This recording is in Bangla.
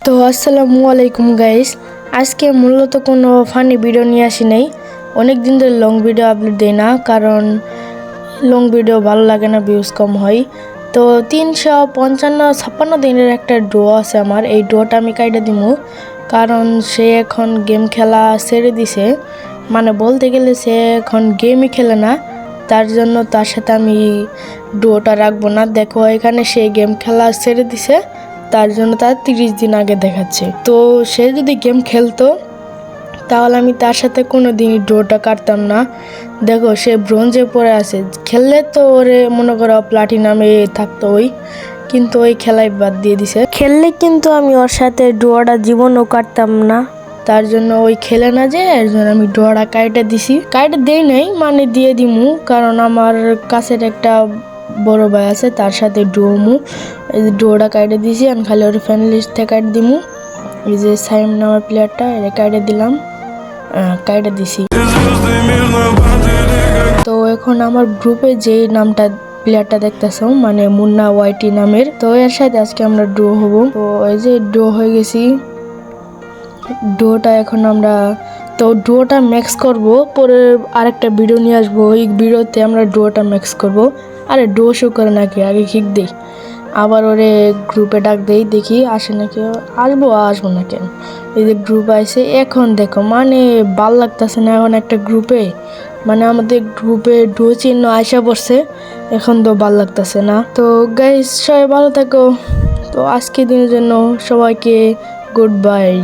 তো আসসালামু আলাইকুম গাইস। আজকে মূলত কোনো ফানি ভিডিও নিয়ে আসি নাই। অনেক দিন ধরে লং ভিডিও আপলোড দিই না, কারণ লং ভিডিও ভালো লাগে না, ভিউজ কম হয়। তো 355-56 দিনের একটা ডো আছে আমার, এই ডোটা আমি কাইটা দিমু, কারণ সে এখন গেম খেলা ছেড়ে দিছে। মানে বলতে গেলে সে এখন গেমই খেলে না, তার জন্য তার সাথে আমি ডুয়োটা রাখবো না। দেখো এখানে সে গেম খেলা ছেড়ে দিছে, তার জন্য তার 30 দিন আগে দেখাচ্ছে। তো সে যদি গেম খেলতো তাহলে আমি তার সাথে কোনো দিনই ডুয়োটা কাটতাম না। দেখো সে ব্রোঞ্জে পড়ে আছে, খেললে তো ওরে মনে করো প্লাটিনামে থাকতো ওই, কিন্তু ওই খেলাই বাদ দিয়ে দিছে। খেললে কিন্তু আমি ওর সাথে ডুয়োটা জীবনও কাটতাম না, তার জন্য ওই খেলে না, যে এর জন্য আমি ডোয়াটা কাইটে দিছি। কাইটে দেই নাই মানে দিয়ে দিমু, কারণ আমার কাছের একটা বড় ভাই আছে, তার সাথে ডুয়োমু। এই যে ডোয়াটা কাইটে দিছি, আমি খালি ওর ফ্যান লিস্ট থেকে কাইটে দিমু। এই যে সাইম নামের প্লেয়ারটা, এটা কাইটে দিলাম, কাইটে দিছি। তো এখন আমার গ্রুপে যেই নামটা প্লেয়ারটা দেখতেছো, মানে মুন্না ওয়াইটি নামের, তো এর সাথে আজকে আমরা ডুয়ো হব। তো এই যে ডুয়ো হয়ে গেছি। ডুয়োটা এখন আমরা ডুয়োটা ম্যাক্স করব, পরে আরেকটা ভিডিও নিয়ে আসবো, ওই ভিডিওতে আমরা ডুয়োটা ম্যাক্স করব। আরে ডুয়ো শো করে নাকি, আগে কিক দেই, আবার ওরে গ্রুপে ডাক দেই, দেখি আসে নাকি। আসবো না কেন, এই যে গ্রুপ আইছে। এখন দেখো মানে ভাল লাগতেছে না এখন একটা গ্রুপে, মানে আমাদের গ্রুপে ডুয়ো চিহ্ন আইসা পড়ছে, এখন তো ভাল লাগতেছে না। তো গাইস সবাই ভালো থাকো। তো আজকের দিনের জন্য সবাইকে গুড বাই।